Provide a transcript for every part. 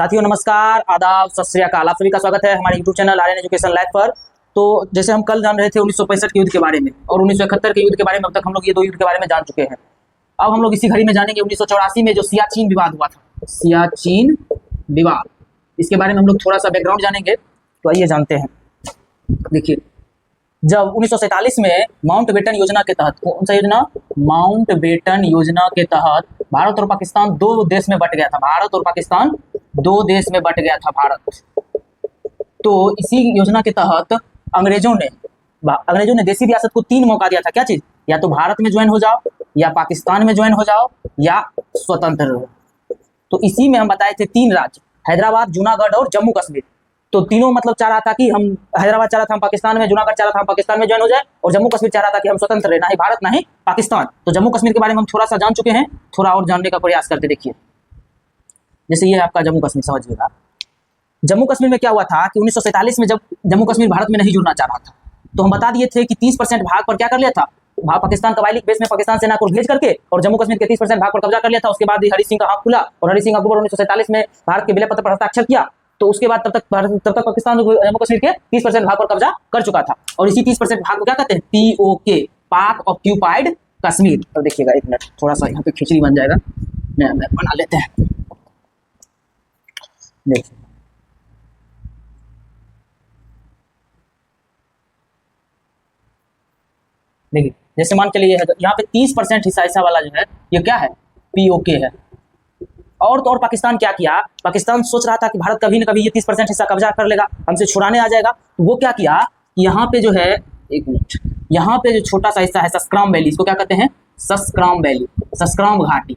साथियों नमस्कार, आदाब, सत श्री अकाल। आप सभी का स्वागत है हमारे YouTube channel Aryan Education Live पर। तो जैसे हम कल जान रहे थे 1965 के युद्ध के बारे में और 1971 के युद्ध के बारे में, अब तक हम लोग ये दो युद्ध के बारे में जान चुके हैं। अब हम लोग इसी घड़ी में जानेंगे 1984 में जो सियाचिन विवाद हुआ था, सियाचिन विवाद। इसके बारे में हम लोग थोड़ा सा बैकग्राउंड जानेंगे, तो आइए जानते हैं। देखिए, जब 1947 में माउंटबेटन योजना के तहत, कौन सा योजना? माउंटबेटन योजना के तहत भारत और पाकिस्तान दो देश में बट गया था। भारत और पाकिस्तान दो देश में बट गया था भारत। तो इसी योजना के तहत अंग्रेजों ने देसी रियासत को 3 मौका दिया था। क्या चीज? या तो भारत में ज्वाइन हो जाओ, या पाकिस्तान में ज्वाइन हो जाओ, या स्वतंत्र रहो। तो इसी में हम बताए थे 3 राज्य, हैदराबाद, जूनागढ़ और जम्मू कश्मीर। तो तीनों मतलब चाह रहा था कि हम, हैदराबाद चाह रहा था हम पाकिस्तान में, जूनागढ़ चाह रहा था हम पाकिस्तान में ज्वाइन हो जाए, और जम्मू कश्मीर चाह रहा था कि हम स्वतंत्र रहे, ना ही भारत ना ही पाकिस्तान। तो जम्मू कश्मीर के बारे में हम थोड़ा सा जान चुके हैं, थोड़ा और जानने का प्रयास करते। देखिए, जैसे ये है आपका जम्मू कश्मीर, समझिएगा। जम्मू कश्मीर में क्या हुआ था कि 1947 में जब जम्मू कश्मीर भारत में नहीं जुड़ना चाह रहा था, तो हम बता दिए थे कि 30% भाग पर क्या कर लिया था, पाकिस्तान कबायली बेस में पाकिस्तान सेना को भेज करके और जम्मू कश्मीर के 30% भाग पर कब्जा कर लिया था। उसके बाद हरि सिंह का हाथ खुला और हरि सिंह अकबर 1947 में भारत के विलय पत्र पर हस्ताक्षर किया। तो उसके बाद तब तक पाकिस्तान जम्मू कश्मीर के 30% भाग पर कब्जा कर चुका था। और इसी 30% भाग को क्या कहते हैं? POK, पाक ऑक्यूपाइड कश्मीर। तो देखिएगा, एक मिनट, थोड़ा सा यहाँ पे खिचड़ी बन जाएगा, मैं बना लेते हैं। देखिए, जैसे मान चलिए यहाँ पे 30% हिस्सा ऐसा वाला जो है, ये क्या है? POK है। और पाकिस्तान क्या किया? पाकिस्तान सोच रहा था कि भारत कभी न कभी ये 30% हिस्सा कब्जा कर लेगा, हमसे छुड़ाने आ जाएगा। तो वो क्या किया कि यहाँ पे जो है, एक मिनट, यहाँ पे जो छोटा सा हिस्सा है सस्क्राम वैली, इसको क्या कहते हैं? सस्क्राम वैली, सस्क्राम घाटी,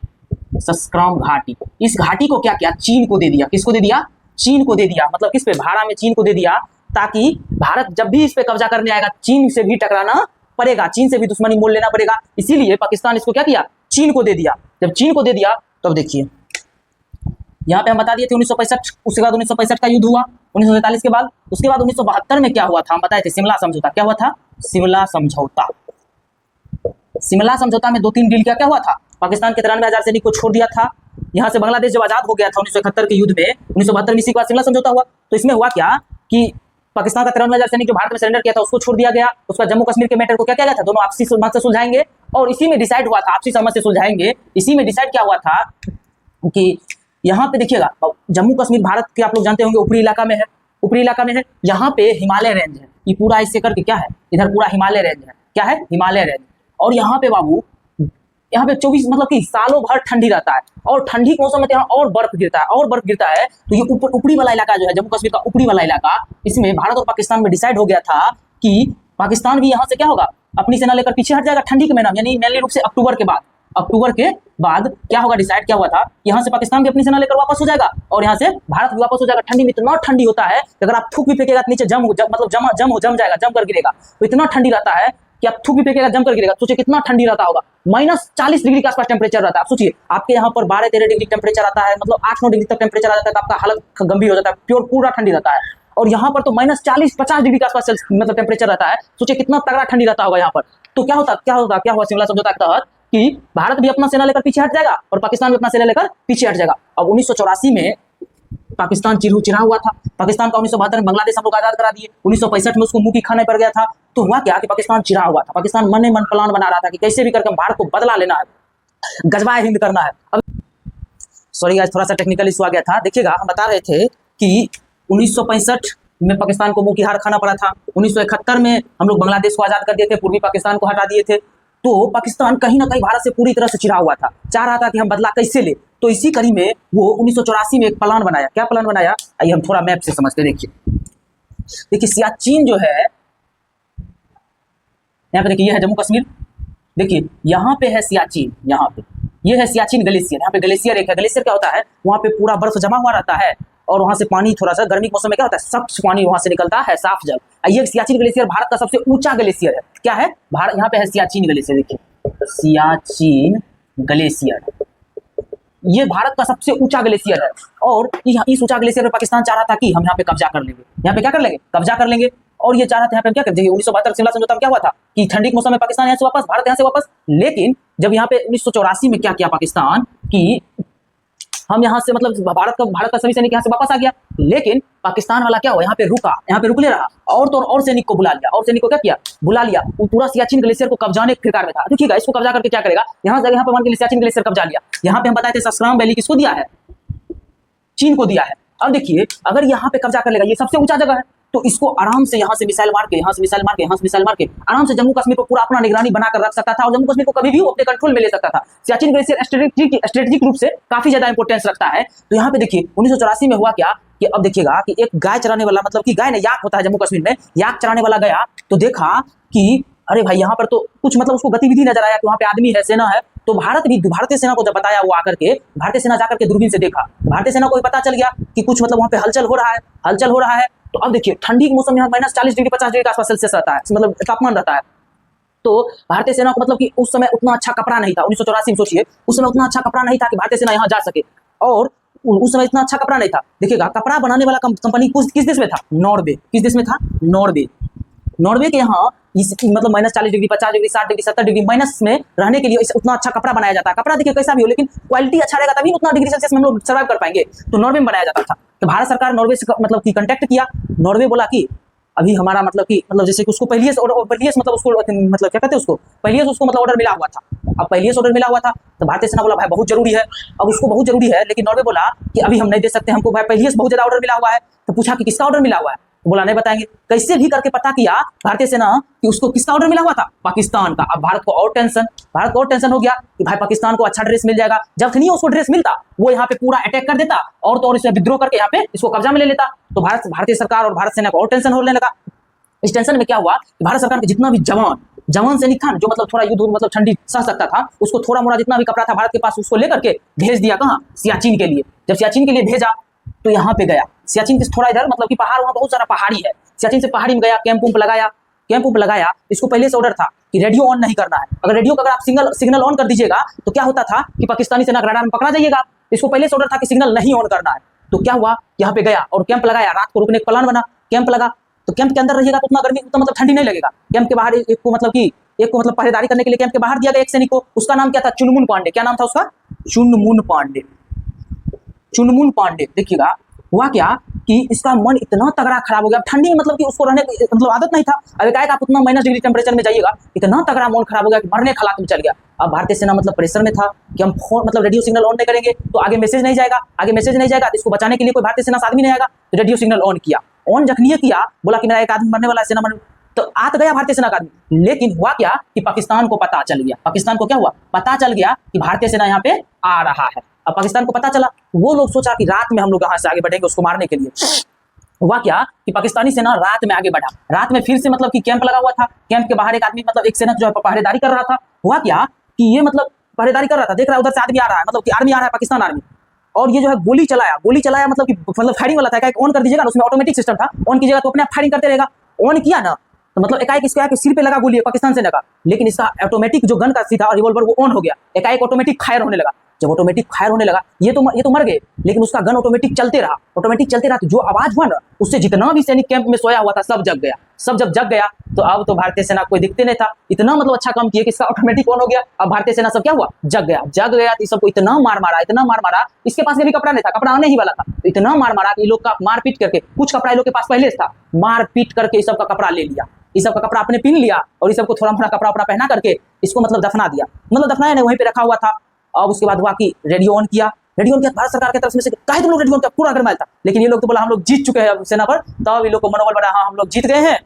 सस्क्राम घाटी। इस घाटी को क्या किया? चीन को दे दिया। किसको दे दिया? चीन को दे दिया। मतलब किस पे? भाड़ा में चीन को दे दिया, ताकि भारत जब भी इस पे कब्जा करने आएगा, चीन से भी टकराना पड़ेगा, चीन से भी दुश्मनी मोल लेना पड़ेगा। इसीलिए पाकिस्तान इसको क्या किया? चीन को दे दिया। जब चीन को दे दिया, तब देखिए यहाँ पे हम बता दिए थे 1965, उसके बाद 1965 का युद्ध हुआ 1947 के बाद। उसके बाद 1972 में क्या हुआ था हम बताए थे? शिमला समझौता। क्या हुआ था? शिमला समझौता। शिमला समझौता में 2-3 डील क्या हुआ था? पाकिस्तान के 93,000 सैनिक को छोड़ दिया था। यहाँ से बांग्लादेश जब आजाद हो गया था 1971 के युद्ध में, 1972 में इसी के बाद शिमला समझौता हुआ। तो इसमें हुआ क्या कि पाकिस्तान का 93,000 सैनिक जो भारत में सरेंडर किया था, उसको छोड़ दिया गया। उसका जम्मू कश्मीर के मैटर को क्या किया गया था? दोनों आपसी समझ से सुलझाएंगे, और इसी में डिसाइड हुआ था, आपसी समझ से सुलझाएंगे। इसी में डिसाइड क्या हुआ था कि यहाँ पे देखिएगा, जम्मू कश्मीर भारत के, आप लोग जानते होंगे, ऊपरी इलाका में है, ऊपरी इलाका में है। यहाँ पे हिमालय रेंज है, ये पूरा इससे करके क्या है, इधर पूरा हिमालय रेंज है। क्या है? हिमालय रेंज। और यहाँ पे बाबू, यहाँ पे 24 मतलब कि सालों भर ठंडी रहता है, और ठंडी के मौसम में यहाँ और बर्फ गिरता है, और बर्फ गिरता है। तो ये ऊपरी वाला इलाका जो है, जम्मू कश्मीर का ऊपरी वाला इलाका, इसमें भारत और पाकिस्तान में डिसाइड हो गया था कि पाकिस्तान भी यहाँ से क्या होगा, अपनी सेना लेकर पीछे हट जाएगा ठंडी के महीना में, यानी मेनली रूप से अक्टूबर के बाद। अक्टूबर के बाद क्या होगा? डिसाइड क्या हुआ था? यहाँ से पाकिस्तान भी अपनी सेना लेकर वापस हो जाएगा, और यहाँ से भारत भी वापस हो जाएगा। ठंडी में इतना ठंडी होता है कि अगर आप थूक भी फेंकेगा तो नीचे जम जाएगा, जम कर गिरेगा। तो इतना ठंडी रहता है कि आप थूक भी फेंकेगा जम कर गिरेगा। सोचिए कितना ठंडी रहता होगा। -40 डिग्री के आसपास टेम्परेचर रहता है। आप सोचिए, आपके यहाँ पर 12-13 डिग्री टेम्परेचर आता है, मतलब 8-9 डिग्री तक टेम्परेचर आ जाता है, तो आपका हालत गंभीर हो जाता है, प्योर पूरा ठंडी रहता है। और यहाँ पर तो -40-50 डिग्री के आसपास मतलब टेम्परेचर रहता है। सोचिए कितना तगड़ा ठंडी रहता होगा यहाँ पर। तो क्या हुआ शिमला समझौता के तहत कि भारत भी अपना सेना लेकर पीछे हट जाएगा और पाकिस्तान भी अपना सेना लेकर पीछे हट जाएगा। अब 1984 में पाकिस्तान चिरा हुआ था। पाकिस्तान का 1972 में बांग्लादेश हम लोग आजाद करा दिए। 1965 में उसको मुंह की खाने पड़ गया था। तो हुआ क्या कि पाकिस्तान चिरा हुआ था। पाकिस्तान मन मन प्लान बना रहा था कि कैसे भी करके भारत को बदला लेना है, गजवाए हिंद करना है। अब सॉरी आज थोड़ा सा टेक्निकल इशू आ गया था। देखिएगा, हम बता रहे थे कि 1965 में पाकिस्तान को मुंह की हार खाना पड़ा था। 1971 में हम लोग बांग्लादेश को आजाद कर दिए थे, पूर्वी पाकिस्तान को हटा दिए थे। तो पाकिस्तान कहीं ना कहीं भारत से पूरी तरह से चिरा हुआ था, चाह रहा था कि हम बदला कैसे ले। तो इसी कड़ी में वो 1984 में एक प्लान बनाया। क्या प्लान बनाया? आइए हम थोड़ा मैप से समझते। देखिए सियाचिन जो है, यहाँ पे देखिए, ये है जम्मू कश्मीर। देखिए यहाँ पे है सियाचिन, यहाँ पे ये है सियाचिन ग्लेशियर। यहाँ पे ग्लेशियर एक है। ग्लेशियर क्या होता है? वहाँ पे पूरा बर्फ जमा हुआ रहता है, और वहां से पानी थोड़ा सा गर्मी के मौसम में क्या होता है, सख्त पानी वहां से निकलता है, साफ जल। ये सियाचिन ग्लेशियर भारत का सबसे ऊंचा ग्लेशियर है। क्या है? भारत, यहाँ पे है सियाचिन ग्लेशियर। देखिए सियाचिन ग्लेशियर, ये भारत का सबसे ऊंचा ग्लेशियर है। और इस ऊंचा ग्लेशियर पे पाकिस्तान चाह रहा था कि हम यहाँ पे कब्जा कर लेंगे। यहाँ पे क्या कर लेंगे? कब्जा कर लेंगे। और ये चाह रहा था यहाँ पे हम क्या कर देंगे। 1972 शिमला समझौता में क्या हुआ था कि ठंडी के मौसम में पाकिस्तान यहाँ से वापस, भारत यहाँ से वापस। लेकिन जब यहाँ पे 1984 में क्या किया पाकिस्तान कि हम यहाँ से मतलब भारत का सभी सैनिक यहाँ से वापस आ गया, लेकिन पाकिस्तान वाला क्या हुआ, यहाँ पे रुका, यहाँ पे रुकले रहा और तो और सैनिक को बुला लिया, और सैनिक को क्या किया, बुला लिया। वो पूरा सियाचिन ग्लेशियर को कब्जाने के फिरकार में था। देखिएगा इसको कब्जा करके क्या करेगा, यहाँ पे मान के सियाचिन ग्लेशियर कब्जा लिया। यहाँ पे हम बताए थे सस्क्राम वैली किसको दिया है, चीन को दिया है। अब देखिए अगर यहाँ पे कब्जा कर लेगा, ये सबसे ऊंचा जगह है, तो इसको आराम से यहाँ से मिसाइल मार के, यहाँ से मिसाइल मार के, यहाँ से मिसाइल मार के आराम से जम्मू कश्मीर को पूरा अपना निगरानी बनाकर रख सकता था और जम्मू कश्मीर को कभी भी अपने कंट्रोल में ले सकता था। सियाचिन ग्लेशियर स्ट्रेटेजिक रूप से काफी ज्यादा इंपोर्टेंस रखता है। तो यहाँ पे देखिए 1984 में हुआ क्या कि अब देखिएगा कि एक गाय चराने वाला, मतलब कि गाय ने याक होता है जम्मू कश्मीर में, याक चराने वाला गया तो देखा कि अरे भाई यहाँ पर तो कुछ मतलब उसको गतिविधि नजर आया कि वहाँ पे आदमी है, सेना है। तो भारतीय सेना को जब बताया, वो आकर के भारतीय सेना जाकर के दूरबीन से देखा, भारतीय सेना को भी पता चल गया कि कुछ मतलब वहाँ पे हलचल हो रहा है। तो अब देखिए ठंडी के मौसम में -40 डिग्री 50 डिग्री के आसपास सेल्सियस रहता है, मतलब तापमान रहता है। तो भारतीय सेना को मतलब कि उस समय उतना अच्छा कपड़ा नहीं था, 1984 में सोचिए उस समय उतना अच्छा कपड़ा नहीं था कि भारतीय सेना यहाँ जा सके, और उस समय इतना अच्छा कपड़ा नहीं था। देखिएगा कपड़ा बनाने वाला कंपनी किस देश में था, नॉर्वे। किस देश में था, नॉर्वे के यहाँ मतलब -40 degree 50 degree 60 degree 70 degree minus में रहने के लिए उतना अच्छा कपड़ा बनाया जाता है। कपड़ा देखिए कैसा भी हो, लेकिन क्वालिटी अच्छा रहेगा तभी उतना डिग्री सेल्सियस में हम लोग सर्वाइव कर पाएंगे। तो नॉर्वे में बनाया जाता था। तो भारत सरकार नॉर्वे से मतलब कि कांटेक्ट किया। नॉर्वे बोला कि अभी हमारा मतलब जैसे कि उसको पहले मतलब उसको मतलब क्या कहते हैं उसको पहले उसको मतलब ऑर्डर मिला हुआ था। अब पहले ऑर्डर मिला हुआ था तो भारतीय सेना बोला भाई बहुत जरूरी है, अब उसको बहुत जरूरी है, लेकिन नॉर्वे बोला कि अभी हम नहीं दे सकते, हमको भाई पहले बहुत ज्यादा ऑर्डर मिला हुआ है। तो पूछा कि किसका ऑर्डर मिला हुआ है, बोला नहीं बताएंगे। कैसे भी करके पता किया भारतीय सेना कि उसको किसका ऑर्डर मिला हुआ था, पाकिस्तान का। अब भारत को और टेंशन हो गया कि भाई पाकिस्तान को अच्छा ड्रेस मिल जाएगा। जब नहीं उसको ड्रेस मिलता वो यहाँ पे पूरा अटैक कर देता और तो और इसे विद्रोह करके यहाँ पे इसको कब्जा में ले लेता। तो भारतीय सरकार और भारत सेना को और टेंशन होने लगा। इस टेंशन में क्या हुआ कि भारत सरकार के जितना भी जवान सैनिक था जो मतलब थोड़ा युद्ध मतलब ठंडी सह सकता था, उसको थोड़ा मोड़ा जितना भी कपड़ा था भारत के पास उसको लेकर के भेज दिया। कहाँ, सियाचिन के लिए। जब सियाचिन के लिए भेजा तो यहाँ पे गया, सियाचिन से थोड़ा इधर मतलब कि पहाड़, वहाँ बहुत सारा पहाड़ी है। सियाचिन से पहाड़ी में गया, कैंप लगाया। इसको पहले से ऑर्डर था कि रेडियो ऑन नहीं करना है। अगर रेडियो का अगर आप सिग्नल ऑन कर दीजिएगा तो क्या होता था कि पाकिस्तानी सेना रडार में पकड़ा जाइएगा। इसको पहले से ऑर्डर था कि सिग्नल नहीं ऑन करना है। तो क्या हुआ, यहाँ पे गया और कैंप लगाया, रात को रुकने का प्लान बना। कैंप लगा तो कैंप के अंदर रहिएगा तो उतना गर्मी उतना मतलब ठंडी नहीं लगेगा। कैंप के बाहर एक को मतलब पहरेदारी करने के लिए कैंप के बाहर दिया गया एक सैनिक को। उसका नाम क्या था, चुनमुन पांडे। क्या नाम था उसका, चुनमुन पांडे। देखिएगा हुआ क्या कि इसका मन इतना तगड़ा खराब हो गया ठंडी में, मतलब कि उसको रहने मतलब आदत नहीं था। अब एक आप उतना -डिग्री टेम्परेचर में जाइएगा, इतना तगड़ा मन खराब हो गया कि मरने के हालात में चल गया। अब भारतीय सेना मतलब प्रेशर में था कि हम फोन मतलब रेडियो सिग्नल ऑन नहीं करेंगे तो आगे मैसेज नहीं जाएगा, तो इसको बचाने के लिए कोई भारतीय सेना से आदमी नहीं आएगा। तो रेडियो सिग्नल ऑन किया। ऑन जखनी किया, बोला कि मेरा एक आदमी मरने वाला है, सेना मरने, तो आ तो गया भारतीय सेना का आदमी। लेकिन हुआ क्या कि पाकिस्तान को पता चल गया। पाकिस्तान को क्या हुआ, पता चल गया कि भारतीय सेना यहाँ पे आ रहा है। अब पाकिस्तान को पता चला, वो लोग सोचा कि रात में हम लोग यहाँ से आगे बढ़ेंगे उसको मारने के लिए। हुआ क्या कि पाकिस्तानी सेना रात में आगे बढ़ा। रात में फिर से मतलब कि कैंप लगा हुआ था। कैंप के बाहर एक आदमी मतलब एक सेना जो है पहरेदारी कर रहा था। हुआ क्या कि ये मतलब पहरेदारी कर रहा था, देख रहा है उधर से आदमी आ रहा है, मतलब कि आर्मी आ रहा है, पाकिस्तान आर्मी। और ये जो है गोली चलाया मतलब कि फायरिंग वाला था। ऑन कर दीजिएगा, उसमें ऑटोमेटिक सिस्टम था, ऑन कीजिएगा तो अपने आप फायरिंग करते रहेगा। ऑन किया ना तो मतलब एकाएक इसको आके सिर पे लगा गोली पाकिस्तान सेना का, लेकिन इसका ऑटोमेटिक जो गन का सीधा रिवॉल्वर वो ऑन हो गया। एकाएक ऑटोमेटिक फायर होने लगा। जब ऑटोमेटिक फायर होने लगा ये तो मर गए, लेकिन उसका गन ऑटोमेटिक चलते रहा। तो जो आवाज हुआ ना उससे जितना भी सैनिक कैंप में सोया हुआ था सब जग गया। जब जग गया तो अब तो भारतीय सेना कोई दिखते नहीं था। इतना मतलब अच्छा काम किया कि इसका ऑटोमेटिक ऑन हो गया। अब भारतीय सेना सब क्या हुआ, जग गया। तो सबको इतना मार मारा। इसके पास भी कपड़ा नहीं था, कपड़ा आने ही वाला था। तो इतना मार मारा कि लोग का मारपीट करके, कुछ कपड़ा लोग के पास पहले था, मारपीट करके इस सब का कपड़ा ले लिया। इस सब का कपड़ा अपने पहन लिया और इस सबको थोड़ा मोड़ा कपड़ा पहना करके इसको मतलब दफना दिया। मतलब दफनाया नहीं, वहीं पे रखा हुआ था। अब उसके बाद हुआ कि रेडियो ऑन किया। भारत सरकार की तरफ से काहे तुम लोग रेडियो ऑन किया, पूरा गरमाया था। लेकिन ये लोग तो बोला हम लोग जीत चुके हैं सेना पर। तब ये लोग को मनोबल बढ़ा, हाँ हम लोग जीत गए हैं।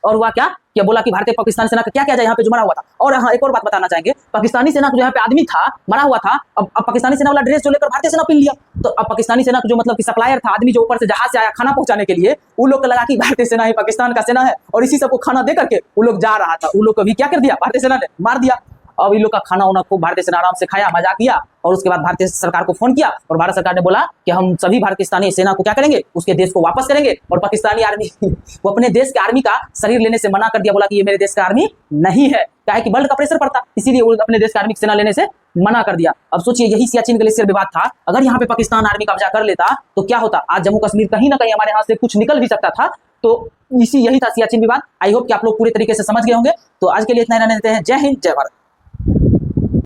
और हुआ क्या बोला कि भारतीय पाकिस्तानी सेना का क्या जाए यहाँ पे जो मरा हुआ था। और हाँ एक और बात बताना चाहेंगे, पाकिस्तानी सेना को जो यहाँ पे आदमी था मरा हुआ था, अब पाकिस्तानी सेना वाला ड्रेस जो लेकर भारतीय सेना पहन लिया। तो अब पाकिस्तानी सेना जो मतलब कि सप्लायर था, आदमी जो ऊपर से जहाज से आया खाना पहुंचाने के लिए, उन लोग को लगा कि भारतीय सेना ही पाकिस्तान का सेना है और इसी सबको खाना दे करके वो लोग जा रहा था। उन लोग को भी क्या कर दिया, भारतीय सेना ने मार दिया। अब इन लोग का खाना वाना खूब भारतीय सेना आराम से खाया, मजा किया। और उसके बाद भारतीय सरकार को फोन किया और भारत सरकार ने बोला कि हम सभी पाकिस्तानी सेना को क्या करेंगे, उसके देश को वापस करेंगे। और पाकिस्तानी आर्मी वो अपने देश के आर्मी का शरीर लेने से मना कर दिया, बोला कि ये मेरे देश का आर्मी नहीं है, क्या है कि वर्ल्ड का प्रेशर पड़ता, इसीलिए वो अपने देश के आर्मी की सेना लेने से मना कर दिया। अब सोचिए यही सियाचिन ग्लेशियर विवाद था। अगर यहाँ पे पाकिस्तान आर्मी कब्जा कर लेता तो क्या होता, आज जम्मू कश्मीर कहीं ना कहीं हमारे हाथ से कुछ निकल भी सकता था। तो यही था सियाचिन विवाद। आई होप कि आप लोग पूरे तरीके से समझ गए होंगे। तो आज के लिए इतना ही रहने देते हैं। जय हिंद, जय भारत।